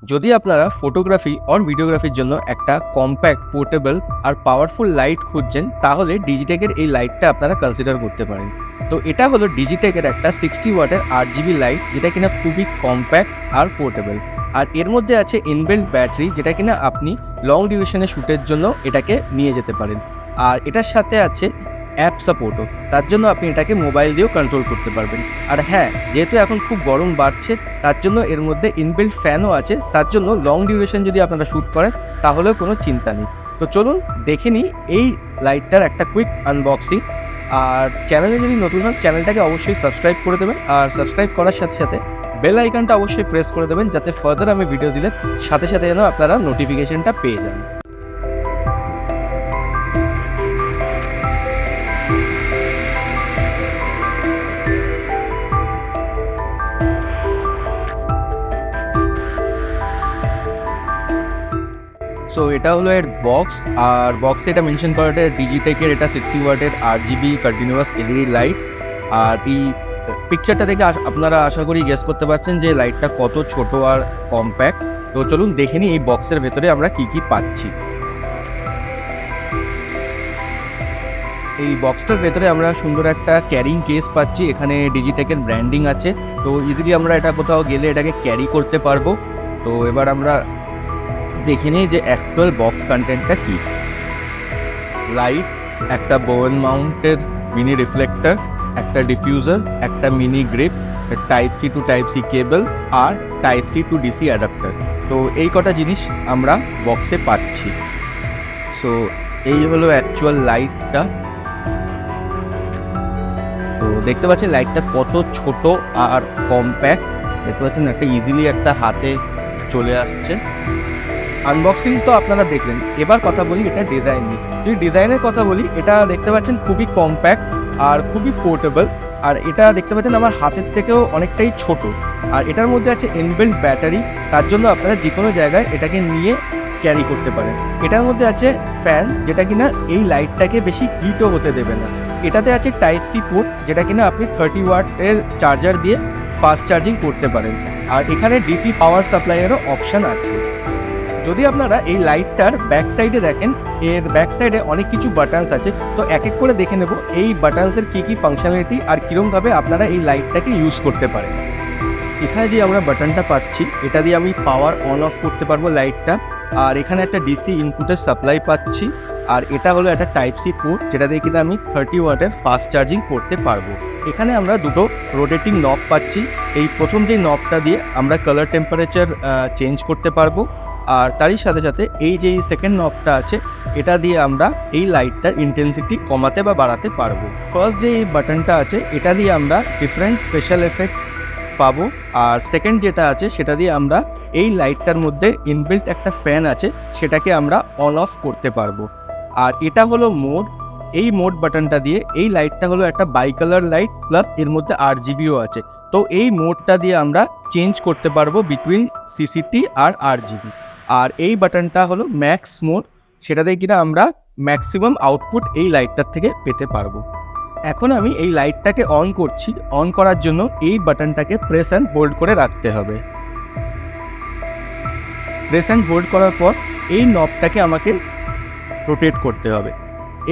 যদি আপনারা photography or ভিডিওগ্রাফির জন্য একটা কম্প্যাক্ট, পোর্টেবল আর পাওয়ারফুল লাইট খুঁজছেন, তাহলে ডিজিটেকের এই লাইটটা আপনারা কনসিডার করতে পারেন। তো এটা হলো ডিজিটেকের একটা 60 ওয়াটের RGB লাইট, যেটা কিনা খুবই কম্প্যাক্ট আর পোর্টেবল। আর এর মধ্যে আছে ইনবিল্ট ব্যাটারি, যেটা কিনা আপনি লং ডিউরেশনের শ্যুটের জন্য এটাকে নিয়ে যেতে পারেন। আর এটার সাথে আছে অ্যাপ সাপোর্টও, তার জন্য আপনি এটাকে মোবাইল দিয়েও কন্ট্রোল করতে পারবেন। আর হ্যাঁ, যেহেতু এখন খুব গরম বাড়ছে, তার জন্য এর মধ্যে ইনবিল্ট ফ্যানও আছে, তার জন্য লং ডিউরেশন যদি আপনারা শ্যুট করেন তাহলেও কোনো চিন্তা নেই। তো চলুন দেখে নিই এই লাইটটার একটা কুইক আনবক্সিং। আর চ্যানেলে যদি নতুন হন, চ্যানেলটাকে অবশ্যই সাবস্ক্রাইব করে দেবেন, আর সাবস্ক্রাইব করার সাথে সাথে বেল আইকনটা অবশ্যই প্রেস করে দেবেন, যাতে ফার্দার আমি ভিডিও দিলে সাথে সাথে যেন আপনারা নোটিফিকেশনটা পেয়ে যান। সো এটা হলো এর বক্স, আর বক্সে এটা মেনশন করা এটা ডিজিটেকের এটা 60 ওয়াটের RGB কন্টিনিউয়াস LED লাইট। আর এই পিকচারটা দেখে আপনারা আশা করি গেস করতে পারছেন যে লাইটটা কত ছোট আর কম্প্যাক্ট। তো চলুন দেখে নিই এই বক্সের ভেতরে আমরা কি কি পাচ্ছি। এই বক্সটার ভেতরে আমরা সুন্দর একটা ক্যারিং কেস পাচ্ছি, এখানে ডিজিটেকের ব্র্যান্ডিং আছে। তো ইজিলি আমরা এটা কোথাও গেলে এটাকে ক্যারি করতে পারবো। তো এবার আমরা দেখে নিই যে অ্যাকচুয়াল বক্স কন্টেন্টটা কি। লাইট, একটা বোয়েন মাউন্টের মিনি রিফ্লেক্টর, একটা ডিফিউজার, একটা mini grip, type C to type C cable আর type C to DC adapter. তো এই কটা জিনিস আমরা বক্সে পাচ্ছি। সো এই হলো অ্যাকচুয়াল লাইটটা। তো দেখতে পাচ্ছেন লাইটটা কত ছোট আর কম্প্যাক্ট, দেখতে পাচ্ছেন একটা ইজিলি একটা হাতে চলে আসছে। আনবক্সিং তো আপনারা দেখলেন, এবার কথা বলি এটা ডিজাইন নিয়ে। যদি ডিজাইনের কথা বলি, এটা দেখতে পাচ্ছেন খুবই কম্প্যাক্ট আর খুবই পোর্টেবল। আর এটা দেখতে পাচ্ছেন আমার হাতের থেকেও অনেকটাই ছোট। আর এটার মধ্যে আছে ইনবিল্ট ব্যাটারি, তার জন্য আপনারা যে কোনো জায়গায় এটাকে নিয়ে ক্যারি করতে পারেন। এটার মধ্যে আছে ফ্যান, যেটা কিনা এই লাইটটাকে বেশি হিটও হতে দেবে না। এটাতে আছে টাইপ সি পোর্ট, যেটা কিনা আপনি 30 ওয়াটের চার্জার দিয়ে ফাস্ট চার্জিং করতে পারেন। আর এখানে DC পাওয়ার সাপ্লাইয়েরও অপশান আছে। যদি আপনারা এই লাইটটার ব্যাক সাইডে দেখেন, এর ব্যাক সাইডে অনেক কিছু বাটনস আছে। তো এক এক করে দেখে নেব এই বাটনসের কী কী ফাংশনালিটি আর কীরকমভাবে আপনারা এই লাইটটাকে ইউজ করতে পারেন। এখানে যে আমরা বাটনটা পাচ্ছি, এটা দিয়ে আমি পাওয়ার অন অফ করতে পারবো লাইটটা। আর এখানে একটা DC ইনপুটের সাপ্লাই পাচ্ছি। আর এটা হলো একটা টাইপ সি পোর্ট, যেটা দিয়ে কিন্তু আমি 30 ওয়াটের ফাস্ট চার্জিং করতে পারবো। এখানে আমরা দুটো রোটেটিং নব পাচ্ছি। এই প্রথম যে নবটা দিয়ে আমরা কালার টেম্পারেচার চেঞ্জ করতে পারবো। আর তারই সাথে সাথে এই যে সেকেন্ড নবটা আছে, এটা দিয়ে আমরা এই লাইটটার ইন্টেন্সিটি কমাতে বা বাড়াতে পারবো। ফার্স্ট যে এই বাটনটা আছে, এটা দিয়ে আমরা ডিফারেন্ট স্পেশাল এফেক্ট পাবো। আর সেকেন্ড যেটা আছে, সেটা দিয়ে আমরা এই লাইটটার মধ্যে ইনবিল্ট একটা ফ্যান আছে, সেটাকে আমরা অন অফ করতে পারবো। আর এটা হলো মোড। এই মোড বাটনটা দিয়ে এই লাইটটা হলো একটা বাইকালার লাইট, প্লাস এর মধ্যে RGBও আছে। তো এই মোডটা দিয়ে আমরা চেঞ্জ করতে পারবো বিটুইন CCT আর RGB। আর এই বাটনটা হলো ম্যাক্স মোড, সেটা দিয়ে কিনা আমরা ম্যাক্সিমাম আউটপুট এই লাইটটার থেকে পেতে পারবো। এখন আমি এই লাইটটাকে অন করছি। অন করার জন্য এই বাটনটাকে প্রেস অ্যান্ড হোল্ড করে রাখতে হবে। প্রেস অ্যান্ড হোল্ড করার পর এই নবটাকে আমাকে রোটেট করতে হবে।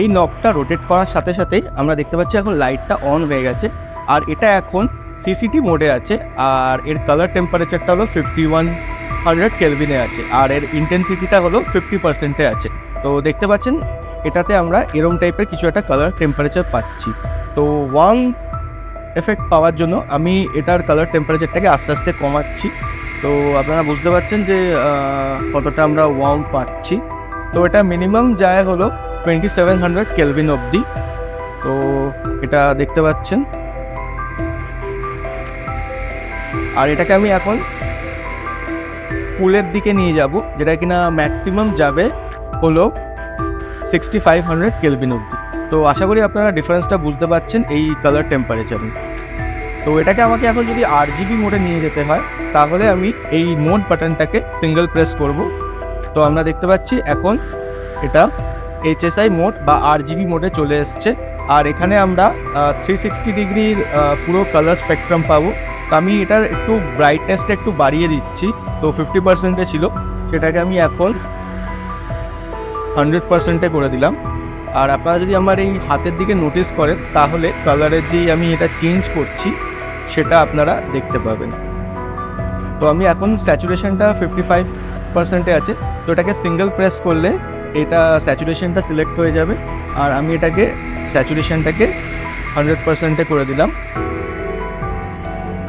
এই নবটা রোটেট করার সাথে সাথেই আমরা দেখতে পাচ্ছি এখন লাইটটা অন হয়ে গেছে। আর এটা এখন CCT মোডে আছে। আর এর কালার টেম্পারেচারটা হলো 5100 কেলভিনে আছে। আর এর ইন্টেন্সিটিটা হলো 50%-এ আছে। তো দেখতে পাচ্ছেন এটাতে আমরা এরম টাইপের কিছু একটা কালার টেম্পারেচার পাচ্ছি। তো ওয়ার্ম এফেক্ট পাওয়ার জন্য আমি এটার কালার টেম্পারেচারটাকে আস্তে আস্তে কমাচ্ছি। তো আপনারা বুঝতে পারছেন যে কতটা আমরা ওয়ার্ম পাচ্ছি। তো এটা মিনিমাম যায় হলো 2700 কেলভিন অবধি। তো এটা দেখতে পাচ্ছেন। আর এটাকে আমি এখন কুলের দিকে নিয়ে যাব, যেটা কিনা ম্যাক্সিমাম যাবে হলো 6500 কেলভিন অবধি। তো আশা করি আপনারা ডিফারেন্সটা বুঝতে পারছেন এই কালার টেম্পারেচারে। তো এটাকে আমাকে এখন যদি RGB মোডে নিয়ে যেতে হয়, তাহলে আমি এই মোড বাটনটাকে সিঙ্গেল প্রেস করব। তো আমরা দেখতে পাচ্ছি এখন এটা HSI মোড বা RGB মোডে চলে এসছে। আর এখানে আমরা 360 ডিগ্রির পুরো কালার স্পেকট্রাম পাবো। তো আমি এটার একটু ব্রাইটনেসটা একটু বাড়িয়ে দিচ্ছি। তো 50%-এ ছিল, সেটাকে আমি এখন 100%-এ করে দিলাম। আর আপনারা যদি আমার এই হাতের দিকে নোটিস করেন তাহলে কালারের যেই আমি এটা চেঞ্জ করছি সেটা আপনারা দেখতে পাবেন। তো আমি এখন স্যাচুরেশনটা 55%-এ আছে, তো এটাকে সিঙ্গেল প্রেস করলে এটা স্যাচুরেশনটা সিলেক্ট হয়ে যাবে। আর আমি এটাকে স্যাচুরেশনটাকে 100%-এ করে দিলাম।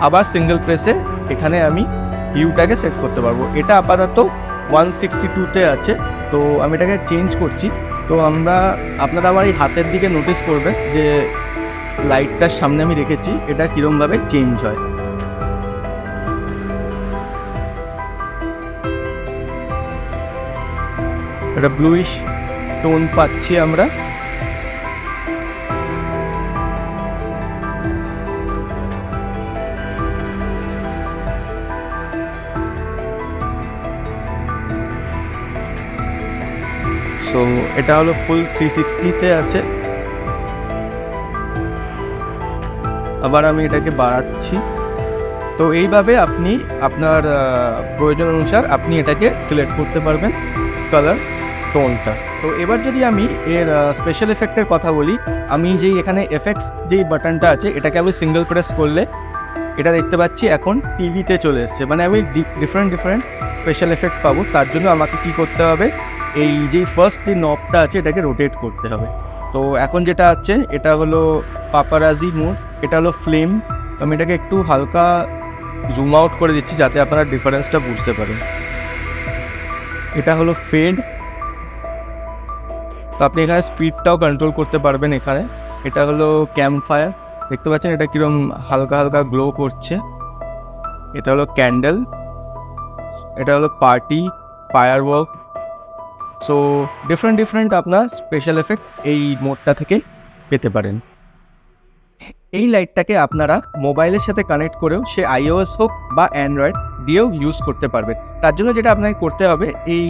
আবার সিঙ্গেল প্রেসে এখানে আমি হিউটাকে সেট করতে পারবো। এটা আপাতত 162-তে আছে, তো আমি এটাকে চেঞ্জ করছি। তো আপনারা আমার এই হাতের দিকে নোটিস করবেন যে লাইটটার সামনে আমি রেখেছি এটা কীরমভাবে চেঞ্জ হয়। একটা ব্লুইশ টোন পাচ্ছি আমরা। সো এটা হলো ফুল 360-তে আছে। আবার আমি এটাকে বাড়াচ্ছি। তো এইভাবে আপনি আপনার প্রয়োজন অনুসার আপনি এটাকে সিলেক্ট করতে পারবেন কালার টোনটা। তো এবার যদি আমি এর স্পেশাল এফেক্টের কথা বলি, আমি যেই এখানে এফেক্টস যেই বাটনটা আছে এটাকে আমি সিঙ্গেল প্রেস করলে এটা দেখতে পাচ্ছি এখন টিভিতে চলে এসছে। মানে আমি ডিফারেন্ট স্পেশাল এফেক্ট পাবো। তার জন্য আমাকে কি করতে হবে, এই যেই ফার্স্ট যে নবটা আছে এটাকে রোটেট করতে হবে। তো এখন যেটা আছে এটা হলো পাপারাজি মোড, এটা হলো ফ্লেম। আমি এটাকে একটু হালকা জুম আউট করে দিচ্ছি যাতে আপনারা ডিফারেন্সটা বুঝতে পারেন। এটা হলো ফেড, তো আপনি এখানে স্পিডটাও কন্ট্রোল করতে পারবেন এখানে। এটা হলো ক্যাম্প ফায়ার, দেখতে পাচ্ছেন এটা কীরকম হালকা গ্লো করছে। এটা হলো ক্যান্ডেল, এটা হলো পার্টি, ফায়ারওয়ার্ক। সো ডিফারেন্ট আপনার স্পেশাল এফেক্ট এই মোডটা থেকে পেতে পারেন। এই লাইটটাকে আপনারা মোবাইলের সাথে কানেক্ট করেও সে iOS হোক বা অ্যান্ড্রয়েড দিয়েও ইউজ করতে পারবেন। তার জন্য যেটা আপনাকে করতে হবে, এই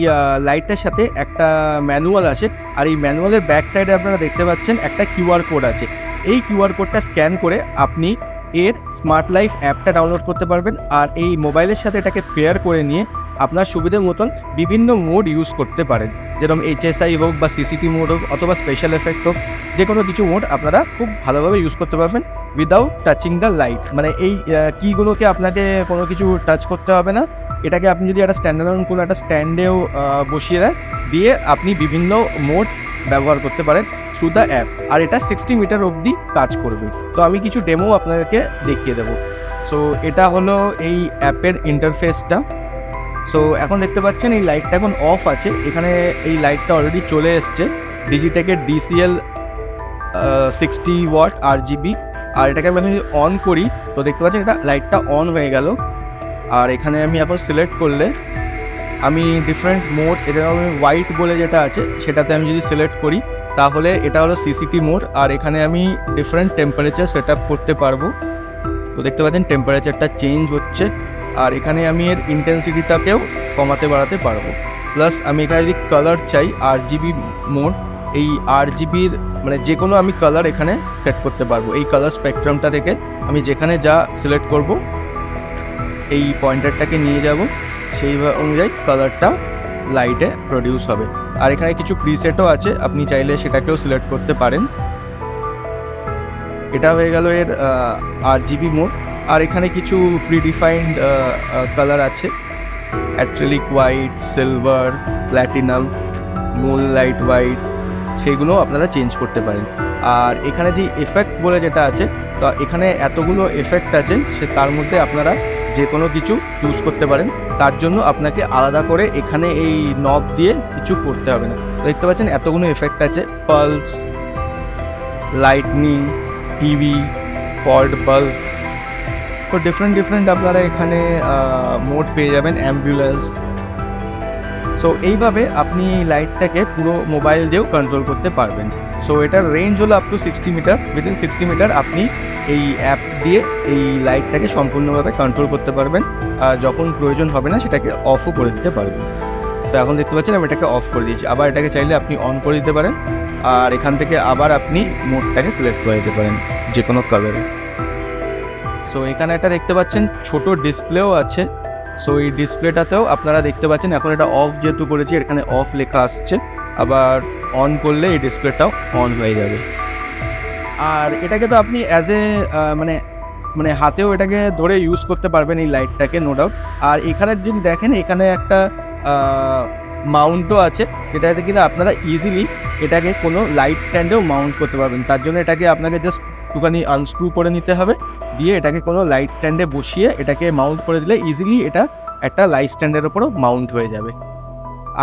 লাইটটার সাথে একটা ম্যানুয়াল আছে, আর এই ম্যানুয়ালের ব্যাক সাইডে আপনারা দেখতে পাচ্ছেন একটা QR কোড আছে। এই QR কোডটা স্ক্যান করে আপনি এর স্মার্ট লাইফ অ্যাপটা ডাউনলোড করতে পারবেন। আর এই মোবাইলের সাথে এটাকে পেয়ার করে নিয়ে আপনার সুবিধের মতন বিভিন্ন মোড ইউজ করতে পারেন, যেরকম HSI হোক বা CCT মোড হোক অথবা স্পেশাল এফেক্ট হোক, যে কোনো কিছু মোড আপনারা খুব ভালোভাবে ইউজ করতে পারবেন উইদাউট টাচিং দ্য লাইট। মানে এই কিগুলোকে আপনাকে কোনো কিছু টাচ করতে হবে না। এটাকে আপনি যদি একটা স্ট্যান্ডার্ড কোনো একটা স্ট্যান্ডেও বসিয়ে দেন, দিয়ে আপনি বিভিন্ন মোড ব্যবহার করতে পারেন থ্রু দ্য অ্যাপ। আর এটা 60 মিটার অবধি কাজ করবে। তো আমি কিছু ডেমো আপনাদেরকে দেখিয়ে দেবো। সো এটা হলো এই অ্যাপের ইন্টারফেসটা। সো এখন দেখতে পাচ্ছেন এই লাইটটা এখন অফ আছে। এখানে এই লাইটটা অলরেডি চলে এসছে ডিজিটেকের DCL 60 ওয়াট RGB। আর এটাকে আমি এখন যদি অন করি তো দেখতে পাচ্ছেন এটা লাইটটা অন হয়ে গেল। আর এখানে আমি এখন সিলেক্ট করলে আমি ডিফারেন্ট মোড, এটা আমি হোয়াইট বলে যেটা আছে সেটাতে আমি যদি সিলেক্ট করি তাহলে এটা হলো CCT মোড। আর এখানে আমি ডিফারেন্ট টেম্পারেচার সেট আপ করতে পারবো। তো দেখতে পাচ্ছেন টেম্পারেচারটা চেঞ্জ হচ্ছে। আর এখানে আমি এর ইন্টেন্সিটিটাকেও কমাতে বাড়াতে পারবো। প্লাস আমি এখানে যদি কালার চাই RGB মোড, এই RGBর মানে যে কোনো আমি কালার এখানে সেট করতে পারবো। এই কালার স্পেকট্রামটা থেকে আমি যেখানে যা সিলেক্ট করব এই পয়েন্টারটাকে নিয়ে যাব, সেই অনুযায়ী কালারটা লাইটে প্রডিউস হবে। আর এখানে কিছু প্রিসেটও আছে, আপনি চাইলে সেটাকেও সিলেক্ট করতে পারেন। এটা হয়ে গেল এর RGB মোড। আর এখানে কিছু প্রিডিফাইন্ড কালার আছে, acrylic white, silver, platinum, moonlight white, সেইগুলো আপনারা চেঞ্জ করতে পারেন। আর এখানে যে এফেক্ট বলে যেটা আছে, তো এখানে এতগুলো এফেক্ট আছে, তার মধ্যে আপনারা যে কোনো কিছু চুজ করতে পারেন। তার জন্য আপনাকে আলাদা করে এখানে এই নব দিয়ে কিছু করতে হবে না। দেখতে পাচ্ছেন এতগুলো এফেক্ট আছে, pulse, lightning, TV, fault bulb. তো ডিফারেন্ট আপনারা এখানে মোড পেয়ে যাবেন, অ্যাম্বুলেন্স। সো এইভাবে আপনি এই লাইটটাকে পুরো মোবাইল দিয়েও কন্ট্রোল করতে পারবেন। সো এটার রেঞ্জ হলো up to 60 metre. Within 60 metre আপনি এই অ্যাপ দিয়ে এই লাইটটাকে সম্পূর্ণভাবে কন্ট্রোল করতে পারবেন। আর যখন প্রয়োজন হবে না সেটাকে অফও করে দিতে পারবেন। তো এখন দেখতে পাচ্ছেন আমি এটাকে অফ করে দিয়েছি। আবার এটাকে চাইলে আপনি অন করে দিতে পারেন। আর এখান থেকে আবার আপনি মোডটাকে সিলেক্ট করে দিতে পারেন যে কোনো কালারে। সো এখানে একটা দেখতে পাচ্ছেন ছোট ডিসপ্লেও আছে। সো এই ডিসপ্লেটাতেও আপনারা দেখতে পাচ্ছেন এখন এটা অফ যেহেতু করেছি এখানে অফ লেখা আসছে, আবার অন করলে এই ডিসপ্লেটাও অন হয়ে যাবে। আর এটাকে তো আপনি অ্যাজ এ মানে হাতেও এটাকে ধরে ইউজ করতে পারবেন এই লাইটটাকে, নো ডাউট। আর এখানে যদি দেখেন এখানে একটা মাউন্টও আছে, যেটাতে কিনা আপনারা ইজিলি এটাকে কোনো লাইট স্ট্যান্ডেও মাউন্ট করতে পারবেন। তার জন্য এটাকে আপনাকে জাস্ট একটুখানি আনস্ক্রু করে নিতে হবে, দিয়ে এটাকে কোনো লাইট স্ট্যান্ডে বসিয়ে এটাকে মাউন্ট করে দিলে ইজিলি এটা একটা লাইট স্ট্যান্ডের ওপরও মাউন্ট হয়ে যাবে।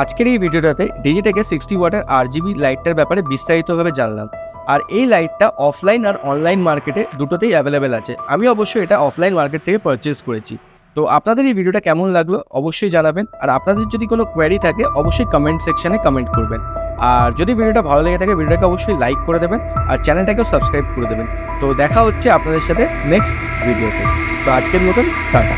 আজকের এই ভিডিওটাতে ডিজিটেকের 60 ওয়াটের RGB লাইটটার ব্যাপারে বিস্তারিতভাবে জানলাম। আর এই লাইটটা অফলাইন আর অনলাইন মার্কেটে দুটোতেই অ্যাভেলেবেল আছে। আমি অবশ্যই এটা অফলাইন মার্কেট থেকে পারচেস করেছি। তো আপনাদের এই ভিডিওটা কেমন লাগলো অবশ্যই জানাবেন, আর আপনাদের যদি কোনো কোয়েরি থাকে অবশ্যই কমেন্ট সেকশনে কমেন্ট করবেন। আর যদি ভিডিওটা ভালো লেগে থাকে ভিডিওটাকে অবশ্যই লাইক করে দেবেন আর চ্যানেলটাকেও সাবস্ক্রাইব করে দেবেন। তো দেখা হচ্ছে আপনাদের সাথে নেক্সট ভিডিওতে। তো আজকের মতন টাটা।